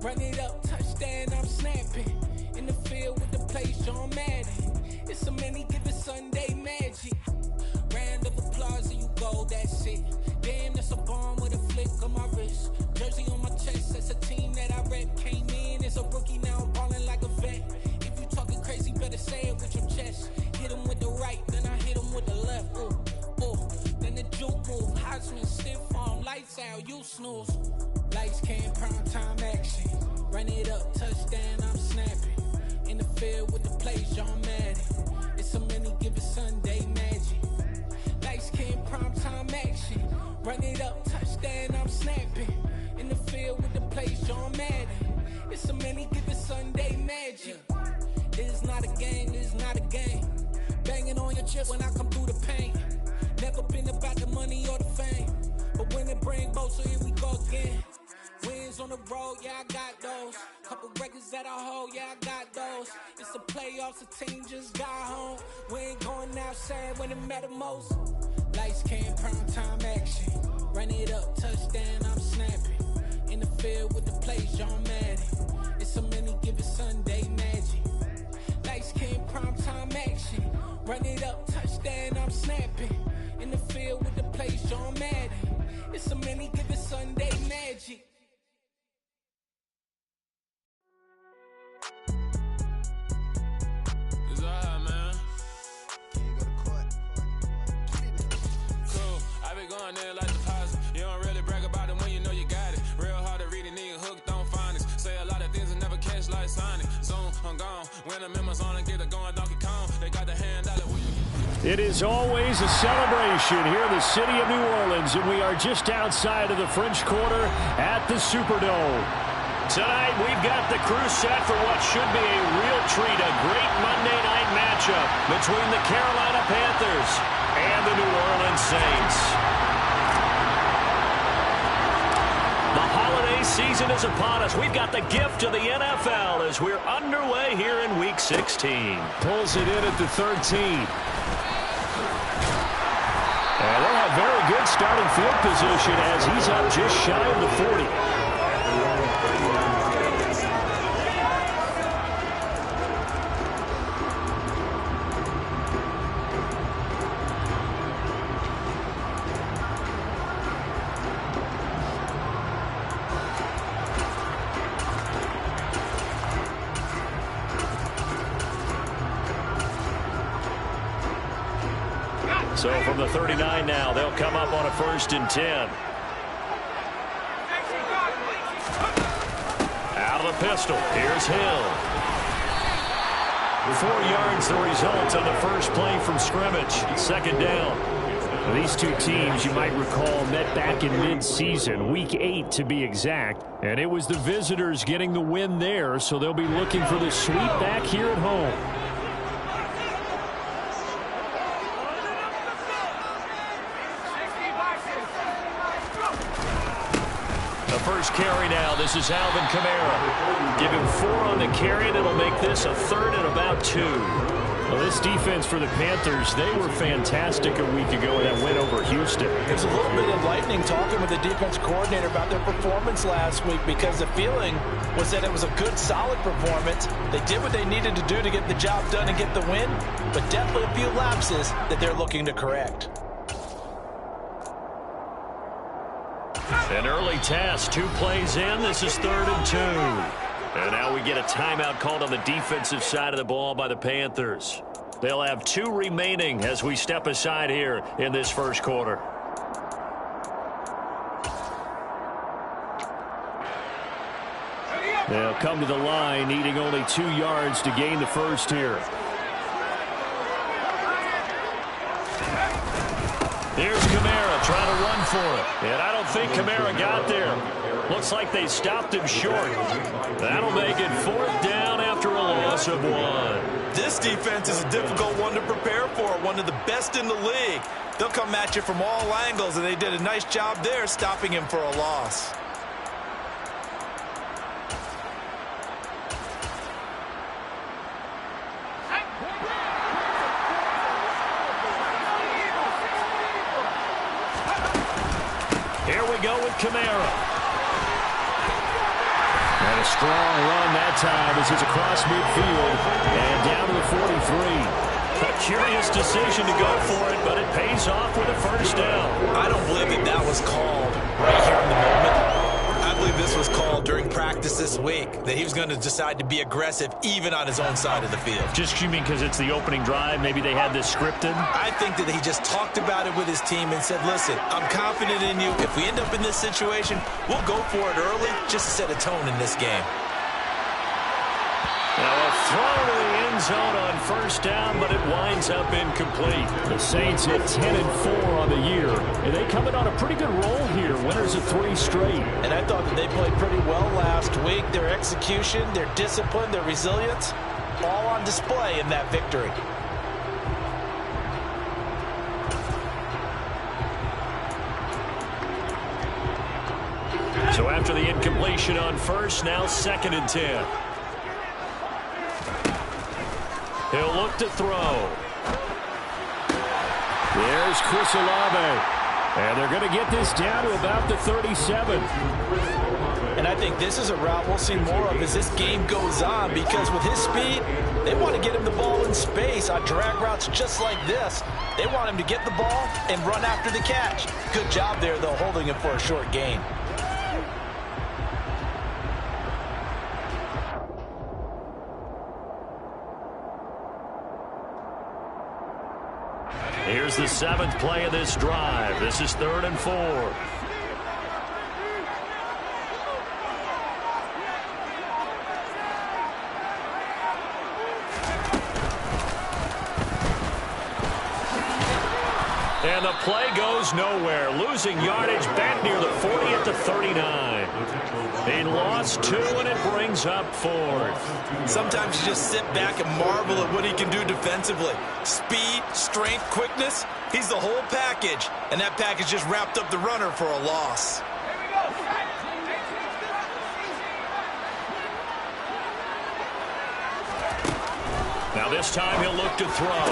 Run it up, touchdown, I'm snapping. In the field with the play, John Madden. It's so many, give it Sunday magic. Round of applause and you go, that's it. Damn, that's a bomb with a flick on my wrist. Jersey on my chest, that's a team that I rep. Came in as a rookie, now I'm ballin' like a vet. If you talking crazy, better say it with your chest. Hit him with the right, then I hit him with the left. Ooh, ooh. Then the juke move, Heisman stiff arm, lights out, you snooze. Lights came, prime time action. Run it up, touchdown, I'm snapping. In the field with the plays, John Madden. It's so many, give it Sunday magic. Lights came, prime time action. Run it up, touchdown, I'm snapping. In the field with the plays, John Madden. It's so many, give it Sunday magic. This is not a game, this is not a game. Banging on your chest when I come through the pain. Never been about the money or the fame. But when it bring both, so here we go again. Wins on the road, yeah, I got those. Couple records that I hold, yeah, I got those. It's the playoffs, the team just got home. We ain't going outside when it matter most. Lights came, prime time action. Run it up, touchdown, I'm snapping. In the field with the plays, John Madden. It's so many, give it Sunday magic. Lights came, prime time action. Run it up, touchdown, I'm snapping. In the field with the plays, John Madden. It's so many, give it Sunday magic. Going there like deposit. You don't really brag about it when you know you got it. Real hard to read a nigga hooked on finance. Say a lot of things and never catch like Sonic. Zoom, I'm gone. When I'm in my zone and get it going Donkey Kong. They got the hand out of It is always a celebration here in the city of New Orleans, and we are just outside of the French Quarter at the Superdome. Tonight, we've got the crew set for what should be a real treat, a great Monday night matchup between the Carolina Panthers and the New Orleans Saints. The holiday season is upon us. We've got the gift of the NFL as we're underway here in Week 16. Pulls it in at the 13. And they'll have very good starting field position as he's up just shy of the 40. So from the 39 now, they'll come up on a 1st and 10. Out of the pistol. Here's Hill. 4 yards the result on the first play from scrimmage. 2nd down. Now, these two teams, you might recall, met back in mid-season, Week 8 to be exact. And it was the visitors getting the win there, so they'll be looking for the sweep back here at home. First carry now. This is Alvin Kamara. Give him 4 on the carry, and it'll make this a 3rd and about 2. Well, this defense for the Panthers, they were fantastic a week ago in that win over Houston. It was a little bit enlightening talking with the defense coordinator about their performance last week because the feeling was that it was a good, solid performance. They did what they needed to do to get the job done and get the win, but definitely a few lapses that they're looking to correct. An early test, 2 plays in. This is 3rd and 2. And now we get a timeout called on the defensive side of the ball by the Panthers. They'll have 2 remaining as we step aside here in this first quarter. They'll come to the line, needing only 2 yards to gain the first here. Here's Kamara trying to run for it. And I don't think Kamara got there. Looks like they stopped him short. That'll make it 4th down after a loss of 1. This defense is a difficult one to prepare for, one of the best in the league. They'll come at you from all angles, and they did a nice job there stopping him for a loss. Here we go with Kamara. And A strong run that time as he's across midfield and down to the 43. A curious decision to go for it, but it pays off with a first down. I don't believe that was called right here in the moment. I believe this was called during practice this week, that he was going to decide to be aggressive even on his own side of the field. Just you mean because it's the opening drive? Maybe they had this scripted? I think that he just talked about it with his team and said, listen, I'm confident in you. If we end up in this situation, we'll go for it early just to set a tone in this game. Now a throw to the end zone on first down, but it winds up incomplete. The Saints at 10-4 on the year, and they come in on a pretty good roll here. Winners of 3 straight. And I thought that they played pretty well last week. Their execution, their discipline, their resilience, all on display in that victory. So after the incompletion on first, now 2nd and 10. He'll look to throw. There's Chris Olave. And they're going to get this down to about the 37. And I think this is a route we'll see more of as this game goes on, because with his speed, they want to get him the ball in space on drag routes just like this. They want him to get the ball and run after the catch. Good job there, though, holding him for a short gain. Here's the 7th play of this drive. This is 3rd and 4. And the play goes nowhere. Losing yardage back near the 40 at the 39. He lost 2, and it brings up 4th. Sometimes you just sit back and marvel at what he can do defensively. Speed, strength, quickness, he's the whole package. And that package just wrapped up the runner for a loss. Now this time he'll look to throw.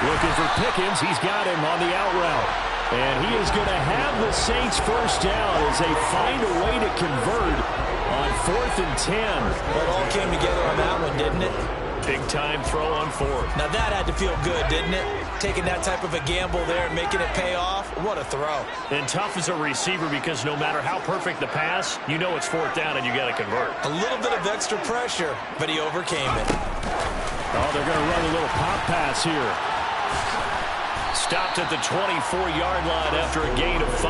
Looking for Pickens. He's got him on the out route. And he is going to have the Saints first down as they find a way to convert on 4th and 10. Well, it all came together on that one, didn't it? Big time throw on 4th. Now that had to feel good, didn't it? Taking that type of a gamble there and making it pay off. What a throw. And tough as a receiver, because no matter how perfect the pass, you know it's 4th down and you got to convert. A little bit of extra pressure, but he overcame it. Oh, they're going to run a little pop pass here. Stopped at the 24-yard line after a gain of 5.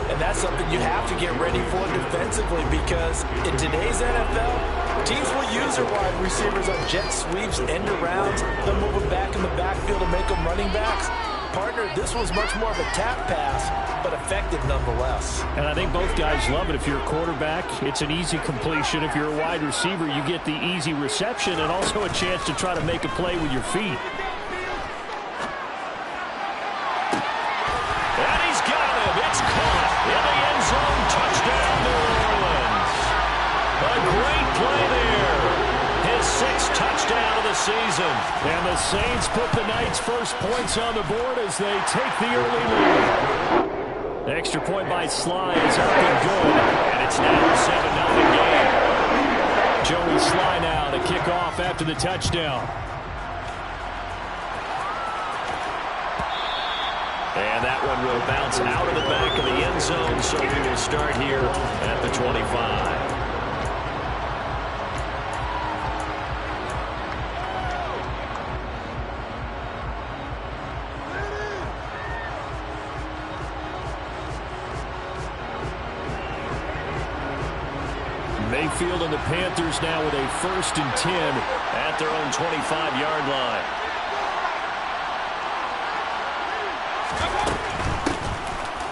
And that's something you have to get ready for defensively, because in today's NFL, teams will use their wide receivers on jet sweeps, end arounds. They'll move them back in the backfield and make them running backs. Partner, this was much more of a tap pass, but effective nonetheless. And I think both guys love it. If you're a quarterback, it's an easy completion. If you're a wide receiver, you get the easy reception and also a chance to try to make a play with your feet. And he's got him. It's caught in the end zone. Touchdown, New Orleans. A great play there. His 6th touchdown of the season. And the Saints put the Knights' first points on the board as they take the early lead. The extra point by Sly is up and good. And it's now a 7-0 game. Joey Sly now to kick off after the touchdown. And that one will bounce out of the back of the end zone, so we will start here at the 25. Mayfield and the Panthers now with a 1st and 10 at their own 25-yard line.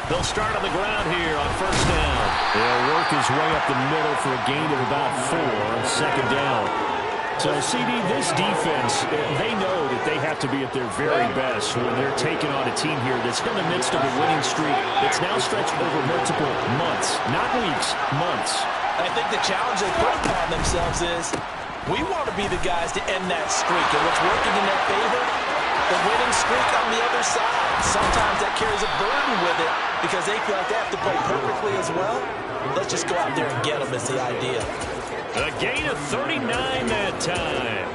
They'll start on the ground here on 1st down. He'll work his way up the middle for a gain of about 4, 2nd down. So, CD, this defense, they know that they have to be at their very best when they're taking on a team here that's in the midst of a winning streak that's now stretched over multiple months, not weeks, months. I think the challenge they put upon themselves is, we want to be the guys to end that streak. And what's working in their favor, the winning streak on the other side. Sometimes that carries a burden with it because they feel like they have to play perfectly as well. Let's just go out there and get them is the idea. A gain of 39 that time.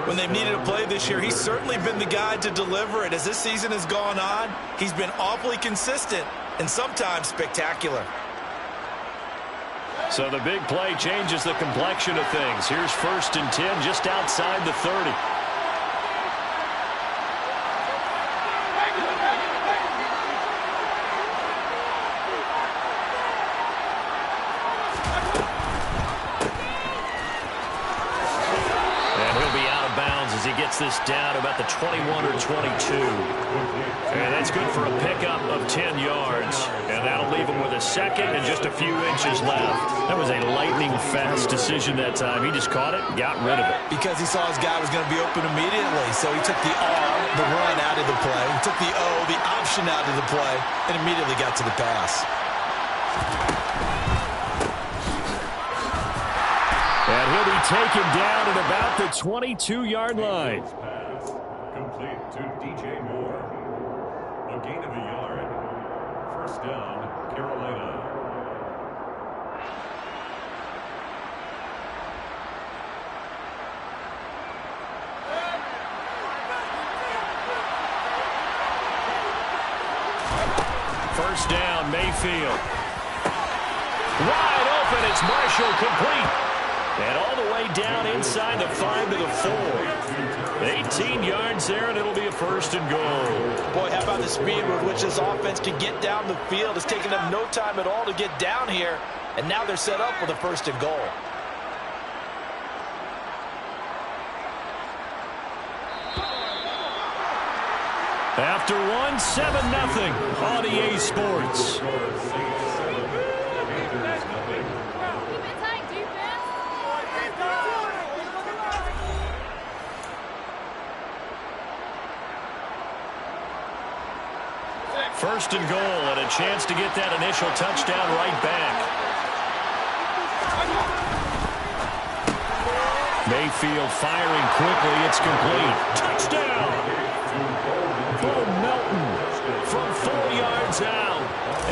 When they've needed a play this year, he's certainly been the guy to deliver it. As this season has gone on, he's been awfully consistent and sometimes spectacular. So the big play changes the complexion of things. Here's 1st and 10 just outside the 30. He gets this down about the 21 or 22. And that's good for a pickup of 10 yards. And that'll leave him with a second and just a few inches left. That was a lightning-fast decision that time. He just caught it and got rid of it. Because he saw his guy was going to be open immediately. So he took the R, the run, out of the play. He took the O, the option, out of the play, and immediately got to the pass. And he'll be taken down at about the 22-yard line. Pass complete to DJ Moore. A gain of a yard. 1st down, Carolina. First down, Mayfield. Wide open, it's Marshall, complete. And all the way down inside the 5 to the 4. 18 yards there, and it'll be a 1st and goal. Boy, how about the speed with which this offense can get down the field. It's taken them no time at all to get down here, and now they're set up with a 1st and goal. After one, 7-0 on EA Sports. First and goal, and a chance to get that initial touchdown right back. Mayfield firing quickly. It's complete. Touchdown! Bo Melton from 4 yards out.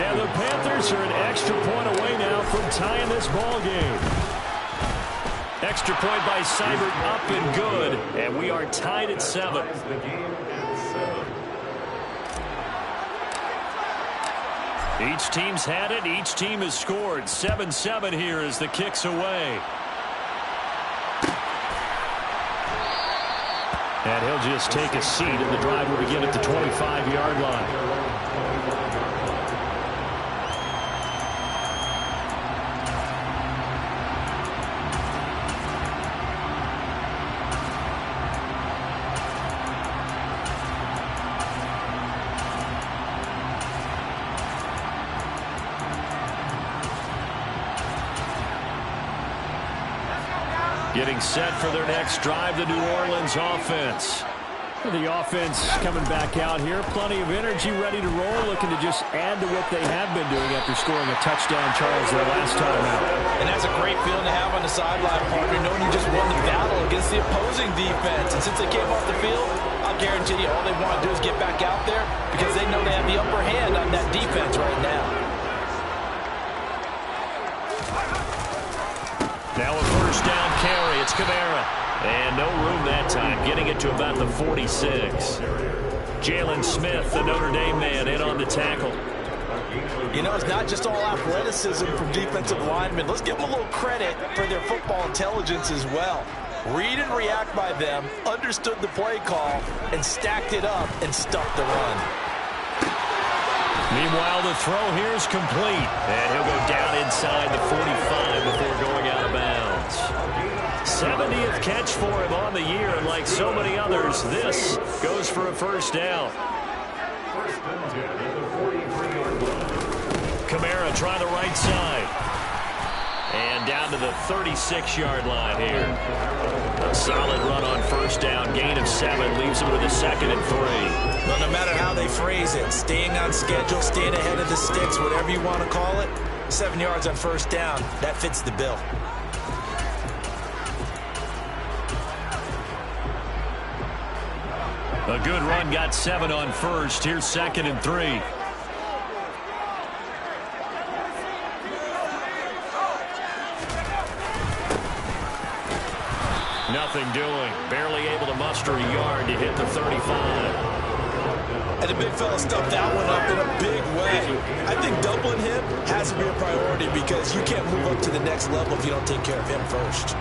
And the Panthers are an extra point away now from tying this ball game. Extra point by Seibert, up and good. And we are tied at 7. Each team's had it. Each team has scored. 7-7 here as the kick's away. And he'll just take a seat, and the drive will begin at the 25-yard line. Getting set for their next drive, the New Orleans offense. The offense coming back out here. Plenty of energy, ready to roll, looking to just add to what they have been doing after scoring a touchdown, Charles, their last time out. And that's a great feeling to have on the sideline, partner, knowing you just won the battle against the opposing defense. And since they came off the field, I'll guarantee you all they want to do is get back out there because they know they have the upper hand on that defense right now. Now a first down carry. It's Kamara. And no room that time, getting it to about the 46. Jalen Smith, the Notre Dame man, in on the tackle. You know, it's not just all athleticism from defensive linemen. Let's give them a little credit for their football intelligence as well. Read and react by them, understood the play call, and stacked it up and stuffed the run. Meanwhile, the throw here is complete. And he'll go down inside the 45 before going out of bounds. 70th catch for him on the year, and like so many others, this goes for a first down. Kamara trying the right side. And down to the 36-yard line here. A solid run on first down. Gain of 7 leaves him with a 2nd and 3. Well, no matter how they phrase it, staying on schedule, staying ahead of the sticks, whatever you want to call it, 7 yards on first down, that fits the bill. A good run got 7 on first. Here's 2nd and 3. Nothing doing. Barely able to muster a yard to hit the 35. And the big fella stuffed that one up in a big way. I think doubling him has to be a priority because you can't move up to the next level if you don't take care of him first.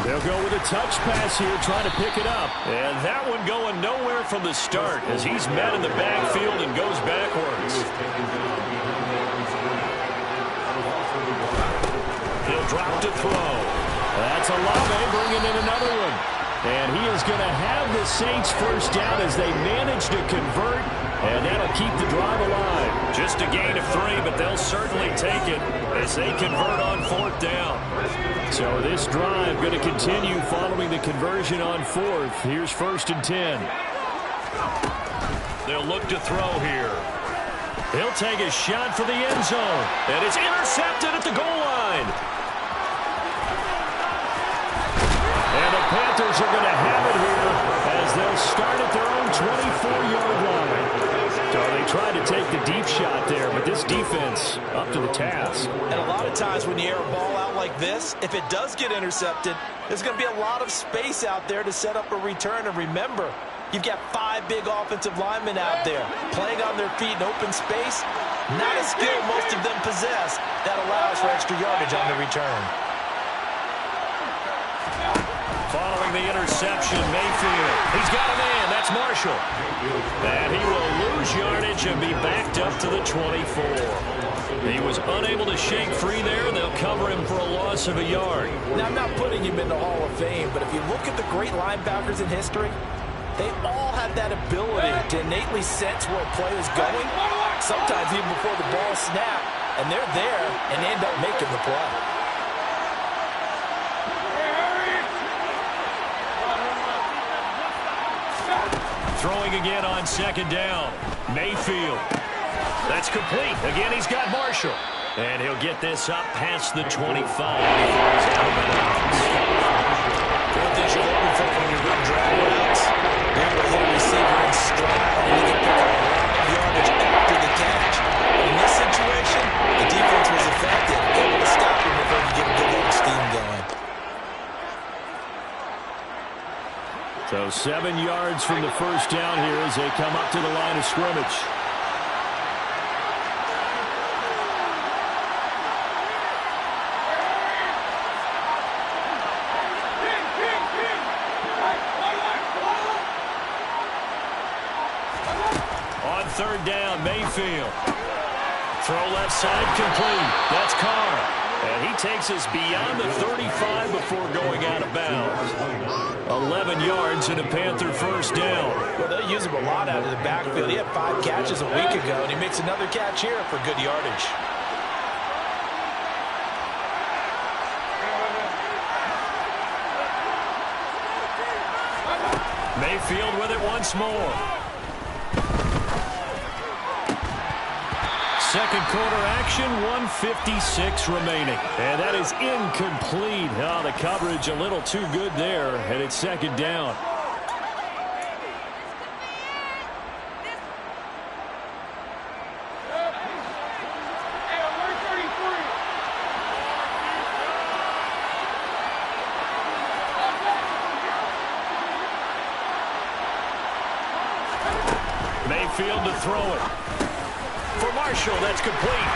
They'll go with a touch pass here, trying to pick it up. And that one going nowhere from the start as he's met in the backfield and goes backwards. He'll drop to throw. That's Olave bringing in another one. And he is going to have the Saints first down as they manage to convert. And that'll keep the drive alive. Just a gain of 3, but they'll certainly take it as they convert on 4th down. So this drive going to continue following the conversion on 4th. Here's 1st and 10. They'll look to throw here. He'll take a shot for the end zone. And it's intercepted at the goal line. And the Panthers are going to have it here as they'll start at their own 24-yard line. So they tried to take the deep shot there, but this defense up to the task. And a lot of times when you air a ball out like this, if it does get intercepted, there's going to be a lot of space out there to set up a return. And remember, you've got 5 big offensive linemen out there playing on their feet in open space. Not a skill most of them possess that allows for extra yardage on the return. Following the interception, Mayfield. He's got a man. That's Marshall. And he will lose yardage and be backed up to the 24. He was unable to shake free there. They'll cover him for a loss of a yard. Now, I'm not putting him in the Hall of Fame, but if you look at the great linebackers in history, they all have that ability to innately sense where a play is going, sometimes even before the ball snaps, and they're there and end up making the play. Throwing again on 2nd down. Mayfield. That's complete. Again, he's got Marshall. And he'll get this up past the 25 before he's out of bounds. One thing you're looking for when you're running drag routes, you're able to hit a receiver in stride, and you can pick up a lot of yardage after the catch. In this situation, the defense was effective, able to stop him before he get a good little steam going. So 7 yards from the first down here as they come up to the line of scrimmage. On 3rd down, Mayfield. Throw left side complete. That's Carr. And he takes us beyond the 35 before going out of bounds. 11 yards and a Panther first down. Well, they'll use him a lot out of the backfield. He had 5 catches a week ago, and he makes another catch here for good yardage. Mayfield with it once more. Second quarter action, 1:56 remaining. And that is incomplete. Oh, the coverage a little too good there, and it's 2nd down. Mayfield to throw it. For Marshall, that's complete.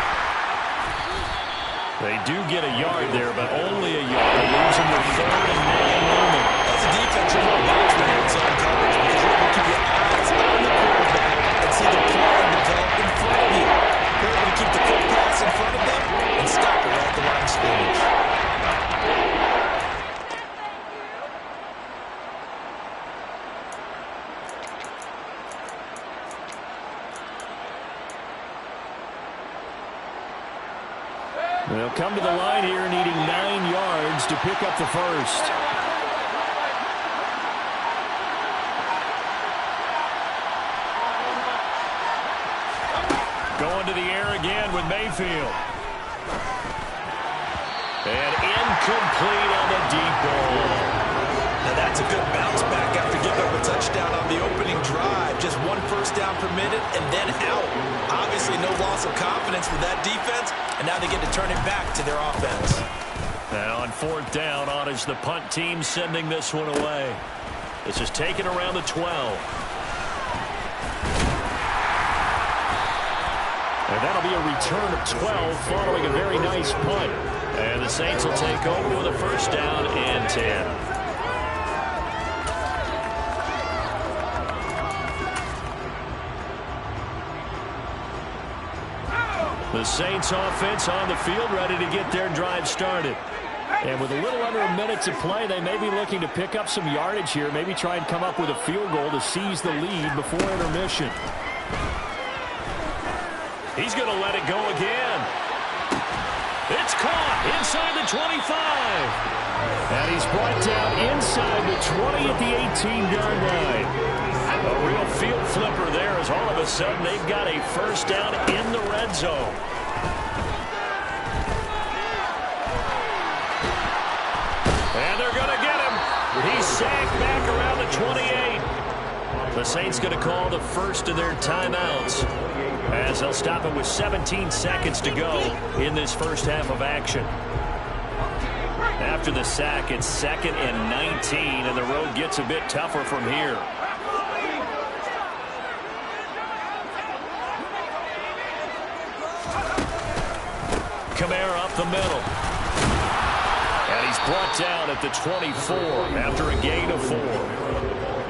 They do get a yard there, but only a yard. Losing their 3rd and 9 moment. As a defense, you're more balanced when you're in zone coverage because you're able to keep your eyes on the quarterback and see the play develop in front of you. You're able to keep the quick pass in front of them and stop it right at the line of scrimmage. They'll come to the line here needing 9 yards to pick up the first. Going to the air again with Mayfield. And incomplete on the deep ball. Now that's a good bounce back after giving up a touchdown on the opening drive. Just 1 first down permitted and then out. Obviously no loss of confidence with that defense, and now they get to turn it back to their offense. Now on 4th down, on is the punt team sending this one away. This is taken around the 12. And that'll be a return of 12 following a very nice punt. And the Saints will take over with a first down and 10. The Saints offense on the field, ready to get their drive started. And with a little under a minute to play, they may be looking to pick up some yardage here, maybe try and come up with a field goal to seize the lead before intermission. He's going to let it go again. It's caught inside the 25. And he's brought down inside the 20 at the 18-yard line. A real field flipper there as all of a sudden they've got a first down in the red zone. And they're going to get him. He's sacked back around the 28. The Saints going to call the first of their timeouts, as they'll stop it with 17 seconds to go in this first half of action. After the sack, it's 2nd and 19, and the road gets a bit tougher from here. Kamara up the middle. And he's brought down at the 24 after a gain of 4.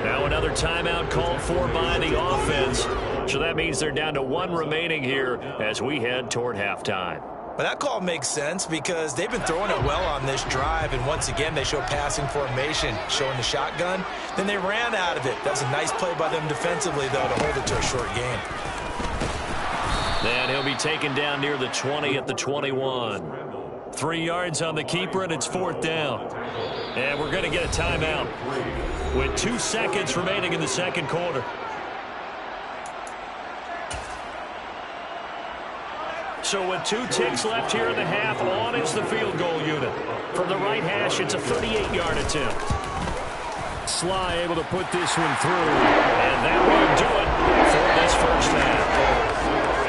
Now another timeout called for by the offense. So that means they're down to 1 remaining here as we head toward halftime. But that call makes sense because they've been throwing it well on this drive, and once again they show passing formation, showing the shotgun. Then they ran out of it. That's a nice play by them defensively, though, to hold it to a short gain. And he'll be taken down near the 20 at the 21. 3 yards on the keeper, and it's 4th down. And we're going to get a timeout with 2 seconds remaining in the second quarter. So with 2 ticks left here in the half, on is the field goal unit. From the right hash, it's a 38-yard attempt. Sly able to put this one through, and that will do it for this first half.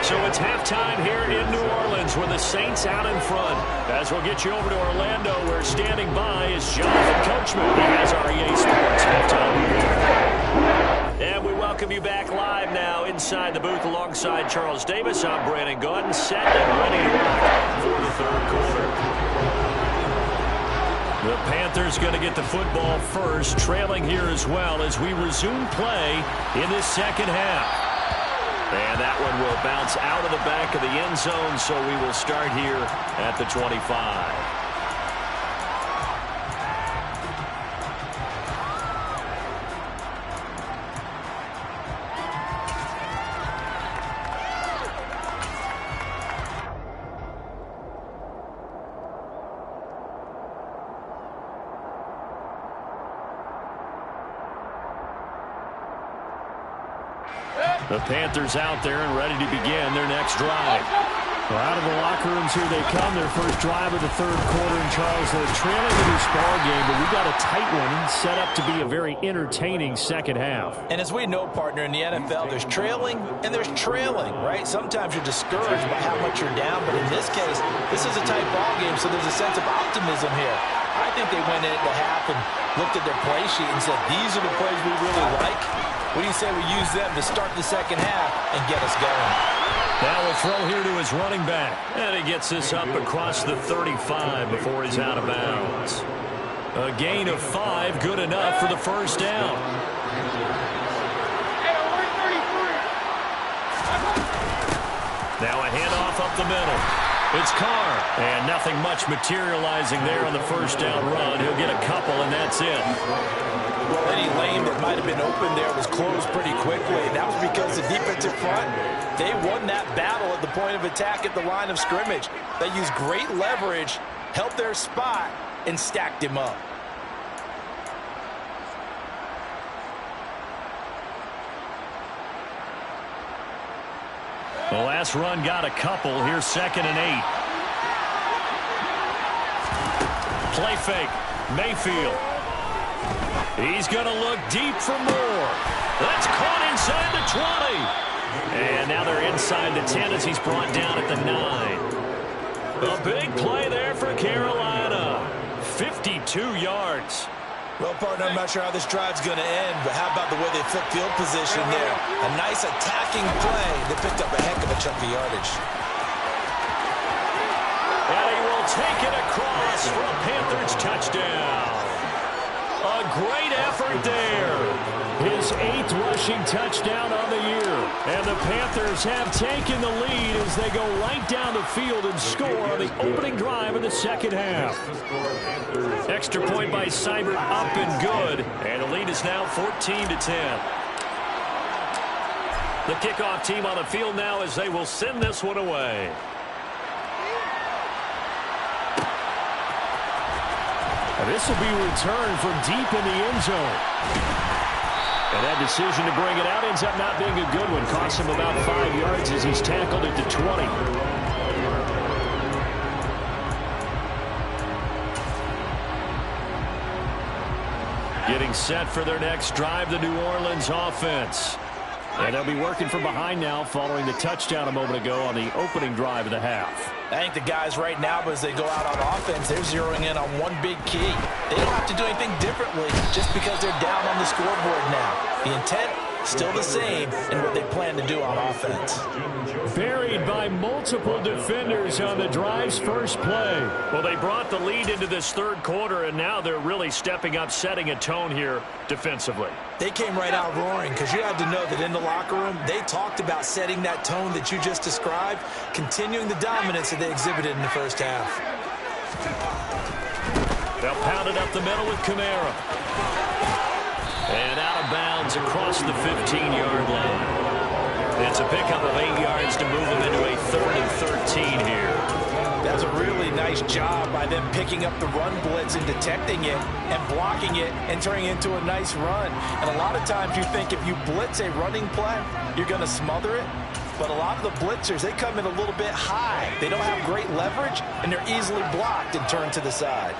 So it's halftime here in New Orleans with the Saints out in front. As we'll get you over to Orlando, where standing by is Jonathan Coachman. He has our EA Sports halftime. And we welcome you back live now inside the booth alongside Charles Davis. I'm Brandon Gaudin, set and ready to rock for the third quarter. The Panthers going to get the football first, trailing here as well as we resume play in this second half. And that one will bounce out of the back of the end zone, so we will start here at the 25. The Panthers out there and ready to begin their next drive. Well, out of the locker rooms here they come. Their first drive of the third quarter. And Charles, they're trailing in this ball game, but we've got a tight one set up to be a very entertaining second half. And as we know, partner, in the NFL, there's trailing and there's trailing, right? Sometimes you're discouraged by how much you're down, but in this case, this is a tight ball game, so there's a sense of optimism here. I think they went into half and looked at their play sheet and said, these are the plays we really like. What do you say we use them to start the second half and get us going? Now we'll throw here to his running back. And he gets this up across the 35 before he's out of bounds. A gain of 5, good enough for the first down. Now a handoff up the middle. It's Carr. And nothing much materializing there on the first down run. He'll get a couple, and that's it. Well, any lane that might have been open there was closed pretty quickly. And that was because the defensive front, they won that battle at the point of attack at the line of scrimmage. They used great leverage, held their spot, and stacked him up. The last run got a couple. Here's 2nd and 8. Play fake. Mayfield. He's going to look deep for more. That's caught inside the 20. And now they're inside the 10 as he's brought down at the 9. A big play there for Carolina. 52 yards. Well, partner, I'm not sure how this drive's going to end, but how about the way they flip field position there? A nice attacking play that picked up a heck of a chunk of yardage. And he will take it across for a Panthers touchdown. A great effort there. His 8th rushing touchdown on the year. And the Panthers have taken the lead as they go right down the field and score on the opening drive of the second half. Extra point by Seibert up and good. And the lead is now 14-10. The kickoff team on the field now as they will send this one away. This will be returned from deep in the end zone. And that decision to bring it out ends up not being a good one. Costs him about 5 yards as he's tackled at the 20. Getting set for their next drive, the New Orleans offense. And they'll be working from behind now following the touchdown a moment ago on the opening drive of the half. I think the guys right now, as they go out on offense, they're zeroing in on one big key. They don't have to do anything differently just because they're down on the scoreboard now. The intent, still the same in what they plan to do on offense. Buried by multiple defenders on the drive's first play. Well, they brought the lead into this third quarter, and now they're really stepping up, setting a tone here defensively. They came right out roaring because you had to know that in the locker room, they talked about setting that tone that you just described, continuing the dominance that they exhibited in the first half. They'll pound it up the middle with Kamara. And out of bounds across the 15-yard line. It's a pickup of 8 yards to move them into a 3rd and 13 here. That's a really nice job by them picking up the run blitz and detecting it and blocking it and turning it into a nice run. And a lot of times you think if you blitz a running play, you're going to smother it. But a lot of the blitzers, they come in a little bit high. They don't have great leverage, and they're easily blocked and turned to the side.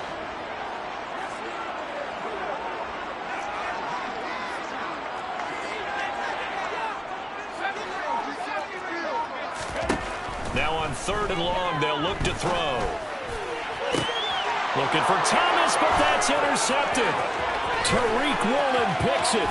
Now on 3rd and long, they'll look to throw. Looking for Thomas, but that's intercepted. Tariq Woolen picks it.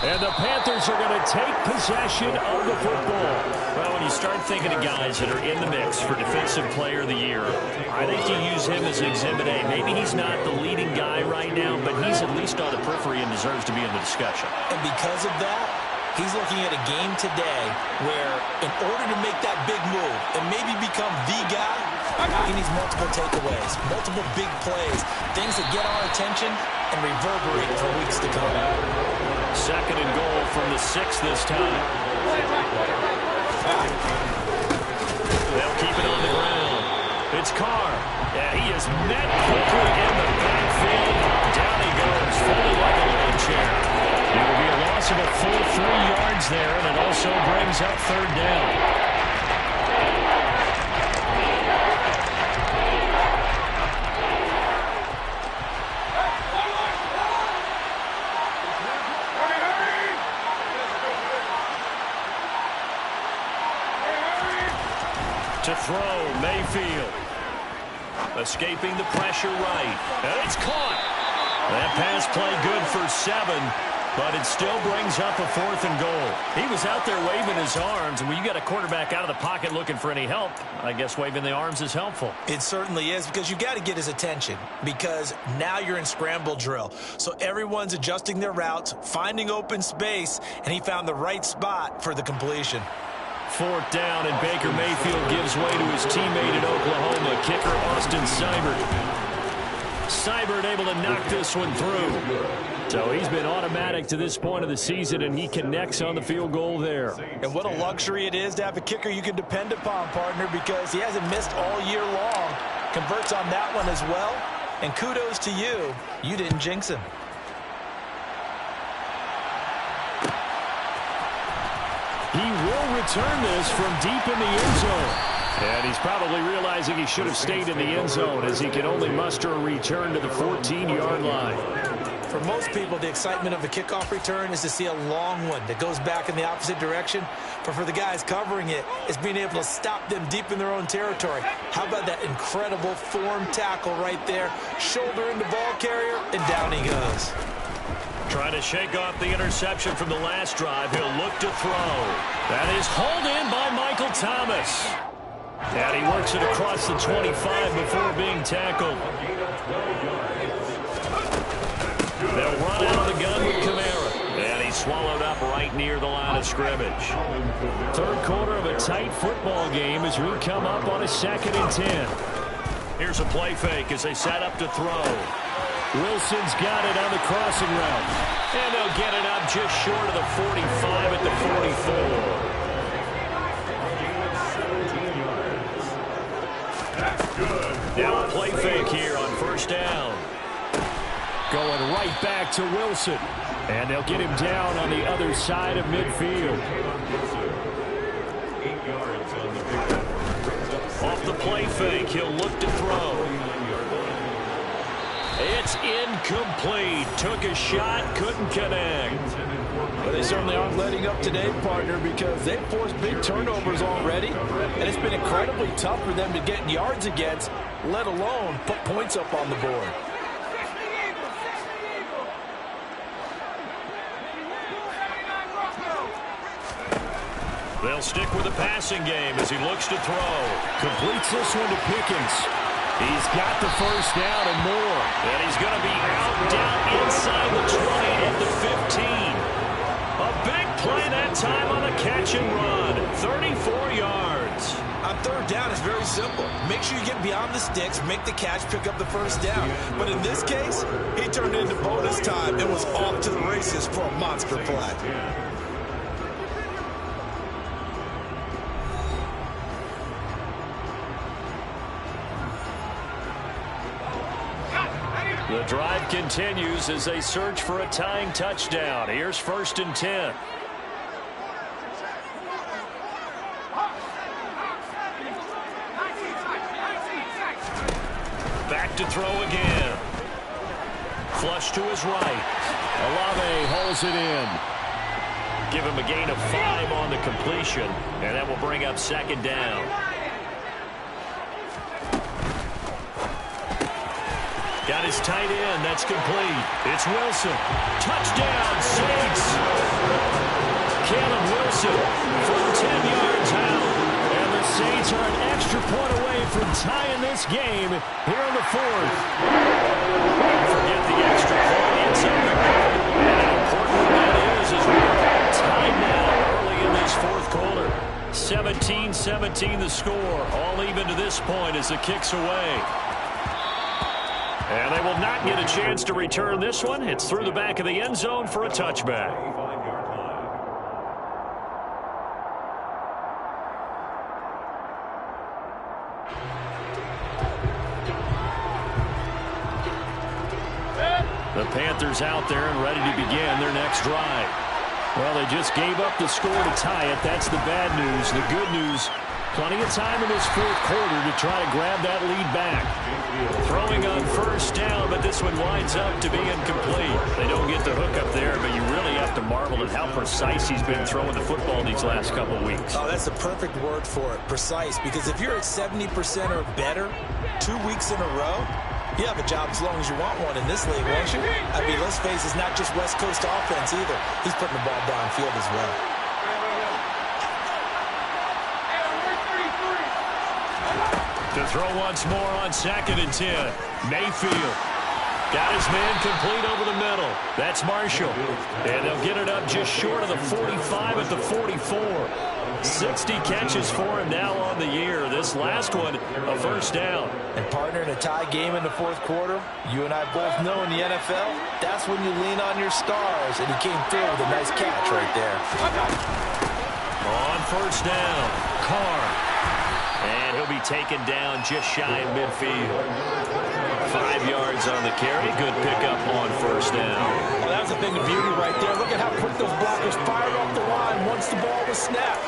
And the Panthers are going to take possession of the football. Well, when you start thinking of guys that are in the mix for Defensive Player of the Year, I think you use him as Exhibit A. Maybe he's not the leading guy right now, but he's at least on the periphery and deserves to be in the discussion. And because of that, he's looking at a game today where in order to make that big move and maybe become the guy, he needs multiple takeaways, multiple big plays, things that get our attention and reverberate for weeks to come. 2nd and goal from the 6 this time. They'll keep it on the ground. It's Carr. Yeah, he is met quickly in the backfield. Down he goes, folded like a lawn chair. It will be a loss of a full 3 yards there, and it also brings up 3rd down. To throw, Mayfield. Escaping the pressure right. And it's caught. That pass play good for 7, but it still brings up a 4th and goal. He was out there waving his arms, and when you got a quarterback out of the pocket looking for any help, I guess waving the arms is helpful. It certainly is, because you got to get his attention, because now you're in scramble drill. So everyone's adjusting their routes, finding open space, and he found the right spot for the completion. 4th down, and Baker Mayfield gives way to his teammate in Oklahoma, kicker Austin Seibert. Seibert able to knock this one through. So he's been automatic to this point of the season, and he connects on the field goal there. And what a luxury it is to have a kicker you can depend upon, partner, because he hasn't missed all year long. Converts on that one as well. And kudos to you. You didn't jinx him. He will return this from deep in the end zone. And he's probably realizing he should have stayed in the end zone as he can only muster a return to the 14-yard line. For most people, the excitement of a kickoff return is to see a long one that goes back in the opposite direction. But for the guys covering it, it's being able to stop them deep in their own territory. How about that incredible form tackle right there? Shoulder into ball carrier, and down he goes. Trying to shake off the interception from the last drive. He'll look to throw. That is hauled in by Michael Thomas. And he works it across the 25 before being tackled. They'll run out of the gun with Kamara. And he's swallowed up right near the line of scrimmage. Third quarter of a tight football game as we come up on a 2nd and 10. Here's a play fake as they set up to throw. Wilson's got it on the crossing route. And they'll get it up just short of the 45 at the 44. Now a play fake here on 1st down. Going right back to Wilson. And they'll get him down on the other side of midfield. Off the play fake, he'll look to throw. It's incomplete. Took a shot, couldn't connect. But they certainly aren't letting up today, partner, because they've forced big turnovers already. And it's been incredibly tough for them to get yards against, let alone put points up on the board. They'll stick with the passing game as he looks to throw. Completes this one to Pickens. He's got the 1st down and more. And he's going to be out, down inside the 20 at the 15. A big play that time on the catch and run. 34 yards. On 3rd down, it's very simple. Make sure you get beyond the sticks, make the catch, pick up the 1st down. But in this case, he turned it into bonus time and was off to the races for a monster play. The drive continues as they search for a tying touchdown. Here's 1st and 10. Back to throw again. Flush to his right. Olave holds it in. Give him a gain of 5 on the completion, and that will bring up 2nd down. Got his tight end. That's complete. It's Wilson. Touchdown, Saints. Caleb Wilson from 10 yards out. And the Saints are an extra point away from tying this game here in the 4th. Don't forget the extra point. It's up the goal. And how important that is as we're tied now early in this 4th quarter. 17-17 the score. All even to this point as the kick's away. And they will not get a chance to return this one. It's through the back of the end zone for a touchback. The Panthers out there and ready to begin their next drive. Well, they just gave up the score to tie it. That's the bad news. The good news, plenty of time in this 4th quarter to try to grab that lead back. Throwing on 1st down, but this one winds up to be incomplete. They don't get the hook up there, but you really have to marvel at how precise he's been throwing the football these last couple of weeks. Oh, that's the perfect word for it, precise, because if you're at 70% or better 2 weeks in a row, you have a job as long as you want one in this league, won't you? I mean, let's face it, it's not just West Coast offense either. He's putting the ball downfield as well. To throw once more on 2nd and 10. Mayfield got his man complete over the middle. That's Marshall. And they'll get it up just short of the 45 at the 44. 60 catches for him now on the year. This last one, a first down. And partner, in a tie game in the fourth quarter, you and I both know in the NFL, that's when you lean on your stars. And he came through with a nice catch right there. On first down, Carr. And he'll be taken down just shy of midfield. 5 yards on the carry. Good pickup on first down. Well, that was a thing of beauty right there. Look at how quick those blockers fired off the line once the ball was snapped.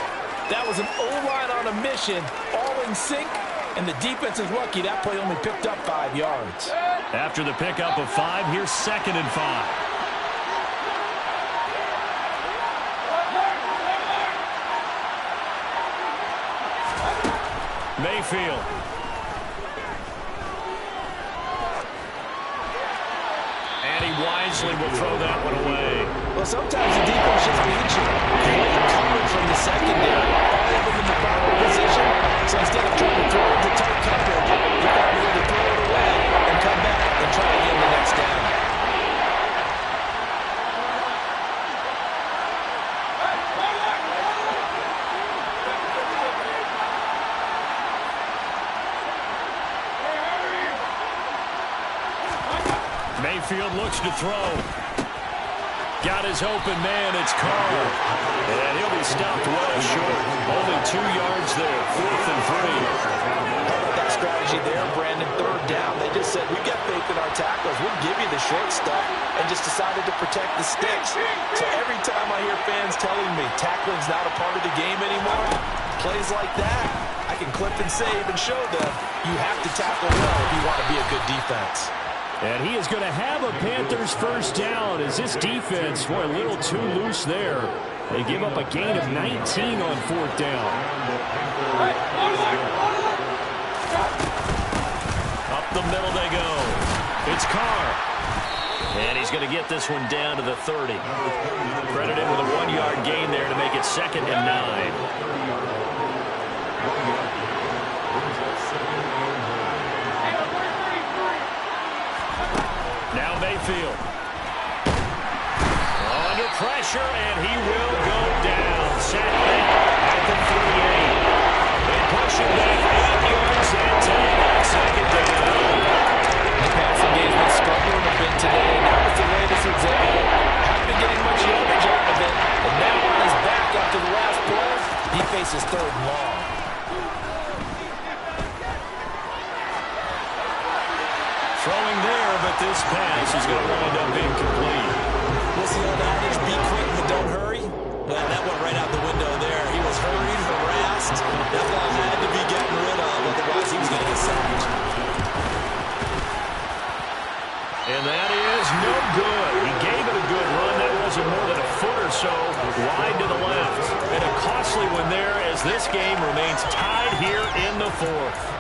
That was an O-line on a mission, all in sync, and the defense is lucky that play only picked up 5 yards. After the pickup of 5, here's 2nd and 5. Mayfield. And he wisely will throw that one away. Well, sometimes the defense just beats you. Great coverage from the secondary. All of them in the proper position. So instead of trying to throw into tight coverage, you found a way to throw it away and come back and try again the next down. Mayfield looks to throw. Got his open man. It's Carr. And he'll be stopped well short. Only 2 yards there. 4th and 3. How about that strategy there, Brandon? 3rd down. They just said, we got faith in our tackles. We'll give you the short stuff, and just decided to protect the sticks. So every time I hear fans telling me tackling's not a part of the game anymore, plays like that, I can clip and save and show them you have to tackle well if you want to be a good defense. And he is going to have a Panthers first down as this defense were a little too loose there. They give up a gain of 19 on 4th down. Up the middle they go. It's Carr. And he's going to get this one down to the 30. Credited with a 1-yard gain there to make it 2nd and 9. Now Mayfield. Under pressure, and he will go down. Set back at the 38. They push him back 8 yards and take back 2nd down. The passing game's been struggling a bit today. That was the latest example. Haven't been getting much yardage out of it. And now on his back after the last play, he faces 3rd and long. Throwing there, but this pass is going to wind up being complete. What's the old adage? Be quick, but don't hurry. Well, that went right out the window there. He was hurried, harassed. That ball had to be getting rid of, otherwise he was going to get sacked. And that is no good. He gave it a good run. That wasn't more than a foot or so wide to the left. And a costly one there as this game remains tied here in the 4th.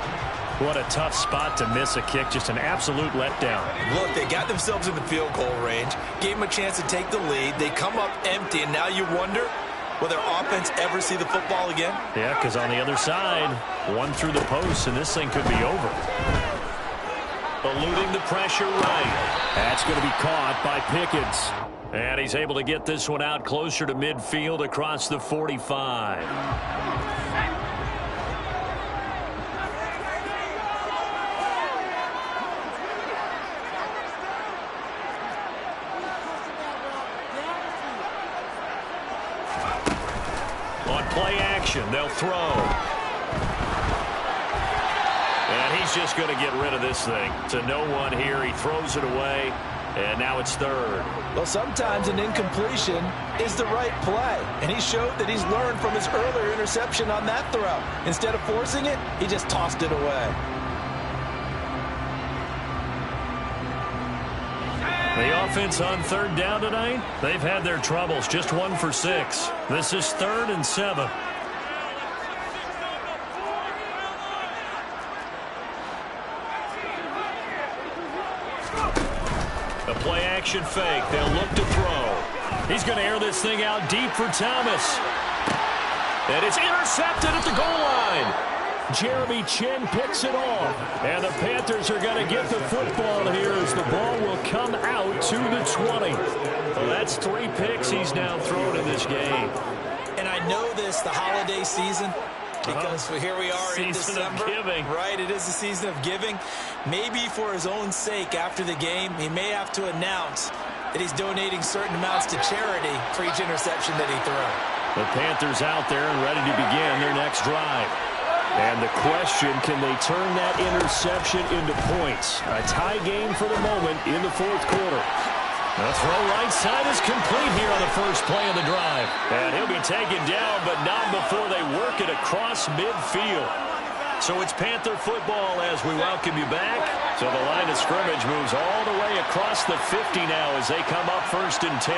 What a tough spot to miss a kick. Just an absolute letdown. Look, they got themselves in the field goal range, gave them a chance to take the lead. They come up empty, and now you wonder, will their offense ever see the football again? Yeah, because on the other side, one through the post, and this thing could be over. Eluding the pressure right. That's going to be caught by Pickens. And he's able to get this one out closer to midfield across the 45. Play action. They'll throw. And he's just going to get rid of this thing. To no one here. He throws it away. And now it's 3rd. Well, sometimes an incompletion is the right play. And he showed that he's learned from his earlier interception on that throw. Instead of forcing it, he just tossed it away. The offense on 3rd down tonight, they've had their troubles. Just 1 for 6. This is 3rd and 7. A play action fake. They'll look to throw. He's going to air this thing out deep for Thomas. And it's intercepted at the goal line. Jeremy Chin picks it off. And the Panthers are going to get the football here as the ball will come out to the 20. Well, that's 3 picks he's now thrown in this game. And I I know this, the holiday season, because here we are in December. Season of giving. Right, it is the season of giving. Maybe for his own sake after the game, he may have to announce that he's donating certain amounts to charity for each interception that he throws. The Panthers out there and ready to begin their next drive. And the question, can they turn that interception into points? A tie game for the moment in the fourth quarter. The throw right side is complete here on the first play of the drive. And he'll be taken down, but not before they work it across midfield. So it's Panther football as we welcome you back. So the line of scrimmage moves all the way across the 50 now as they come up 1st and 10.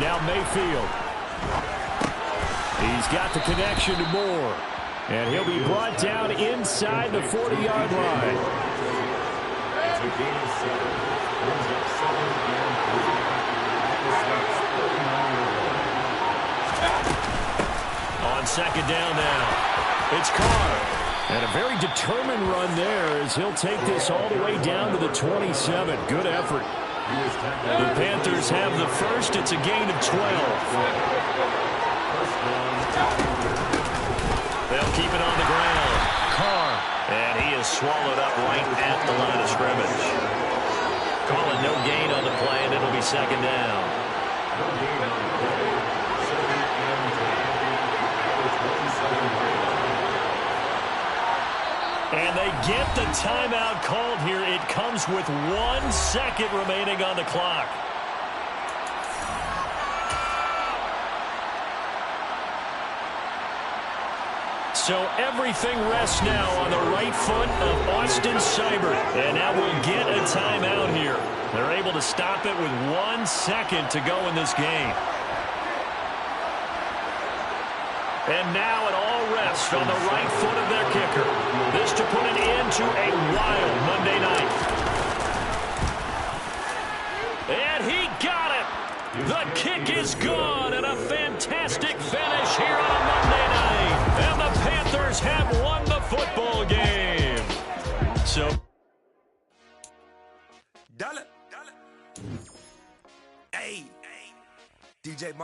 Now Mayfield. He's got the connection to Moore. And he'll be brought down inside the 40-yard line. It's a gain of 7. Brings up 7 and 3. On second down now, it's Carr. And a very determined run there as he'll take this all the way down to the 27. Good effort. The Panthers have the first. It's a gain of 12. They'll keep it on the ground. Carr. And he is swallowed up right at the line of scrimmage. Call it no gain on the play, and it'll be second down. And they get the timeout called here. It comes with 1 second remaining on the clock. So everything rests now on the right foot of Austin Seibert. And now we'll get a timeout here. They're able to stop it with 1 second to go in this game. And now it all rests on the right foot of their kicker. This to put it into a wild Monday night. And he got it. The kick is gone, and a fantastic finish here on a Monday night. And the Panthers have won the football game. So, Hey, DJ